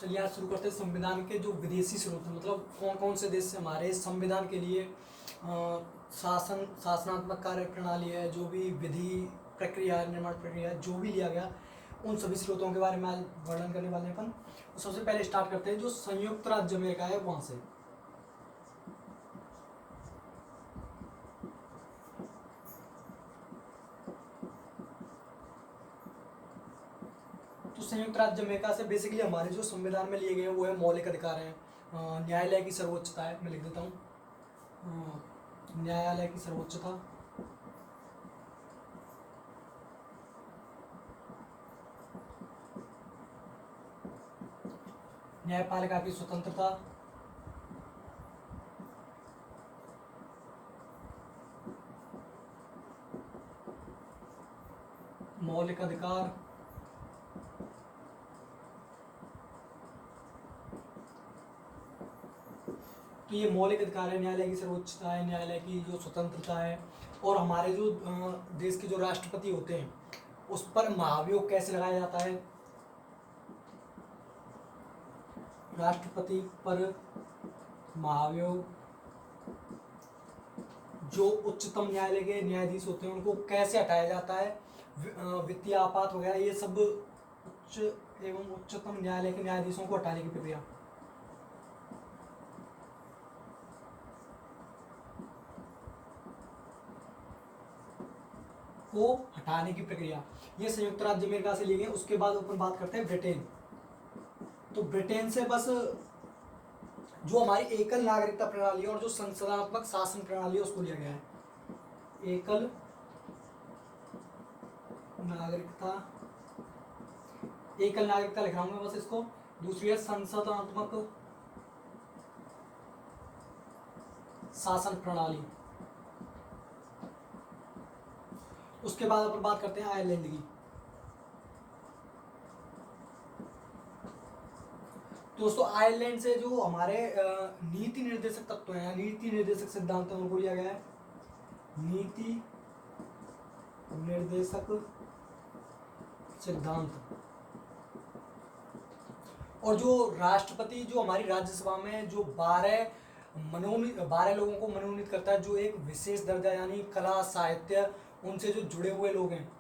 चलिए आज शुरू करते हैं संविधान के जो विदेशी स्रोत हैं, मतलब कौन कौन से देश से हमारे संविधान के लिए शासनात्मक कार्य प्रणाली है, जो भी विधि प्रक्रिया है, निर्माण प्रक्रिया है, जो भी लिया गया, उन सभी स्रोतों के बारे में आज वर्णन करने वाले हैं अपन। तो सबसे पहले स्टार्ट करते हैं जो संयुक्त राज्य अमेरिका है वहाँ से। तो संयुक्त राज्य अमेरिका से बेसिकली हमारे जो संविधान में लिए गए वो है मौलिक अधिकार हैं, न्यायालय की सर्वोच्चता है, मैं लिख देता हूँ न्यायालय की सर्वोच्चता, न्यायपालिका की स्वतंत्रता, मौलिक अधिकार, तो ये मौलिक अधिकार है, न्यायालय की सर्वोच्चता है, न्यायालय की जो स्वतंत्रता है, और हमारे जो देश के जो राष्ट्रपति होते हैं उस पर महाभियोग कैसे लगाया जाता है, राष्ट्रपति पर महाभियोग, जो उच्चतम न्यायालय के न्यायाधीश होते हैं उनको कैसे हटाया जाता है, वित्तीय आपात वगैरह ये सब उच्च एवं उच्चतम न्यायालय के न्यायाधीशों को हटाने की प्रक्रिया, को हटाने की प्रक्रिया, ये संयुक्त राज्य अमेरिका से ली गई। उसके बाद अपन बात करते हैं ब्रिटेन। तो ब्रिटेन से बस जो हमारी एकल नागरिकता प्रणाली है और जो संसदात्मक शासन प्रणाली है उसको लिया गया है। एकल नागरिकता लिख रहा हूं मैं बस इसको। दूसरी है संसदात्मक शासन प्रणाली। उसके बाद अपन बात करते हैं आयरलैंड की। दोस्तों आयरलैंड से जो हमारे नीति निर्देशक तत्व हैं, नीति निर्देशक सिद्धांत है, उनको लिया गया है नीति निर्देशक सिद्धांत। और जो राष्ट्रपति जो हमारी राज्यसभा में जो 12 लोगों को मनोनीत करता है, जो एक विशेष दर्जा यानी कला साहित्य उनसे जो जुड़े हुए लोग हैं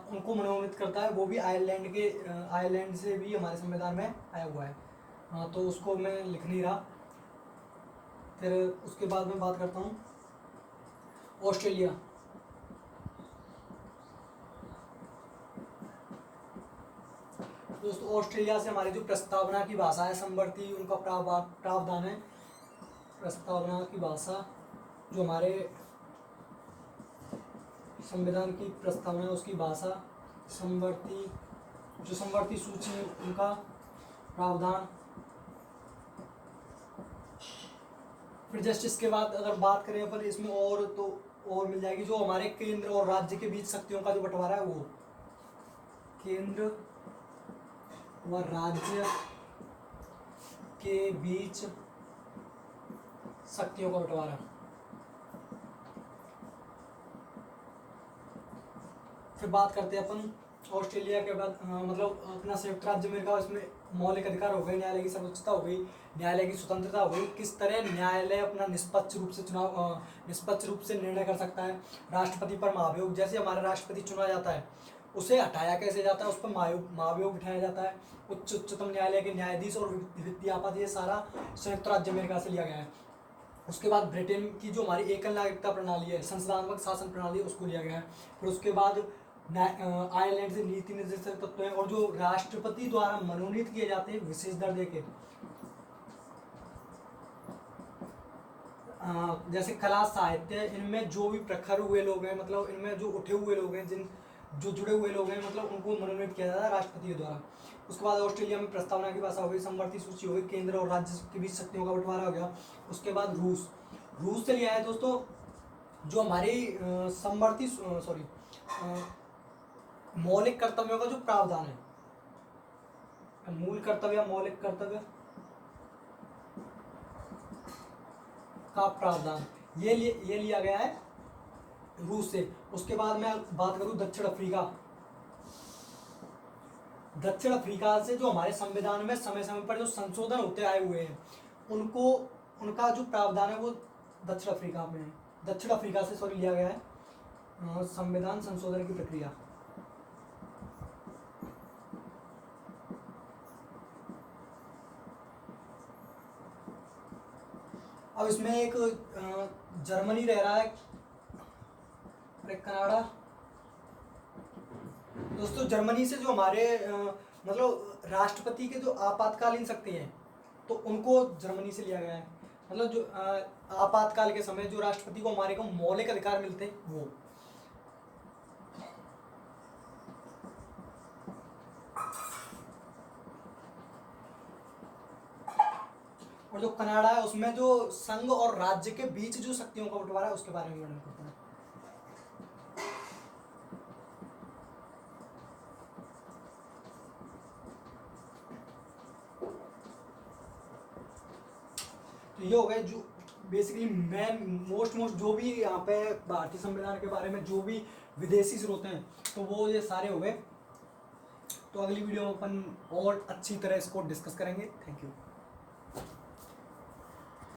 उनको मनोनीत करता है, वो भी आयरलैंड से भी हमारे संविधान में आया हुआ है। तो उसको मैं लिख नहीं रहा। फिर उसके बाद मैं बात करता हूँ ऑस्ट्रेलिया। दोस्तों ऑस्ट्रेलिया से हमारी जो प्रस्तावना की भाषा है समवर्ती, उनका प्रावधान है। प्रस्तावना की भाषा जो हमारे संविधान की प्रस्तावना है उसकी भाषा, समवर्ती सूची उनका प्रावधान। फिर जस्ट इसके बाद अगर बात करें अपन इसमें और तो और मिल जाएगी जो हमारे केंद्र और राज्य के बीच शक्तियों का जो बंटवारा है, वो केंद्र व राज्य के बीच शक्तियों का बंटवारा। फिर बात करते हैं अपन ऑस्ट्रेलिया के बाद मतलब अपना संयुक्त राज्य अमेरिका, इसमें मौलिक अधिकार हो गए, न्यायालय की सर्वोच्चता हो गई, न्यायालय की स्वतंत्रता हो गई, किस तरह न्यायालय अपना निष्पक्ष रूप से निर्णय कर सकता है, राष्ट्रपति पर महाभियोग, जैसे हमारा राष्ट्रपति चुना जाता है उसे हटाया कैसे जाता है, उस पर महाभियोग बिठाया जाता है, उच्चतम न्यायालय के न्यायाधीश और वित्तीय आपात, ये सारा संयुक्त राज्य अमेरिका से लिया गया है। उसके बाद ब्रिटेन की जो हमारी एकल नागरिकता प्रणाली है, संसदात्मक शासन प्रणाली, उसको लिया गया है। फिर उसके बाद आयरलैंड से नीति निर्देशक तत्व है और जो राष्ट्रपति द्वारा मनोनीत किए जाते हैं विशेष दर्जे के, जैसे कला साहित्य, इनमें जो भी प्रखर हुए लोग हैं, मतलब इनमें जो उठे हुए लोग हैं, जो जुड़े हुए लोग हैं, मतलब उनको मनोनीत किया जाता है राष्ट्रपति द्वारा। उसके बाद ऑस्ट्रेलिया में प्रस्तावना की भाषा हो गई, समवर्ती सूची हो गई, केंद्र और राज्य के बीच शक्तियों का बंटवारा हो गया। उसके बाद रूस से लिया है दोस्तों जो हमारी मौलिक कर्तव्यों का जो प्रावधान है, मूल कर्तव्य मौलिक कर्तव्य का प्रावधान, ये लिया गया है रूस से। उसके बाद मैं बात करूं दक्षिण दक्षिण अफ्रीका से जो हमारे संविधान में समय समय पर जो संशोधन होते आए हुए हैं उनको, उनका जो प्रावधान है वो दक्षिण अफ्रीका में है, दक्षिण अफ्रीका से सॉरी लिया गया है संविधान संशोधन की प्रक्रिया। अब इसमें एक जर्मनी रह रहा है, अरे कनाडा। दोस्तों जर्मनी से जो हमारे मतलब राष्ट्रपति के जो आपातकालीन शक्ति है तो उनको जर्मनी से लिया गया है, मतलब जो आपातकाल के समय जो राष्ट्रपति को हमारे को मौलिक अधिकार मिलते हैं वो। और जो कनाडा है उसमें जो संघ और राज्य के बीच जो शक्तियों का बंटवारा है उसके बारे में वर्णन करता है। तो ये हो गए जो बेसिकली मैं मोस्ट जो भी यहाँ पे भारतीय संविधान के बारे में जो भी विदेशी स्रोत हैं तो वो ये सारे हो गए। तो अगली वीडियो में अपन और अच्छी तरह इसको डिस्कस करेंगे। Thank you.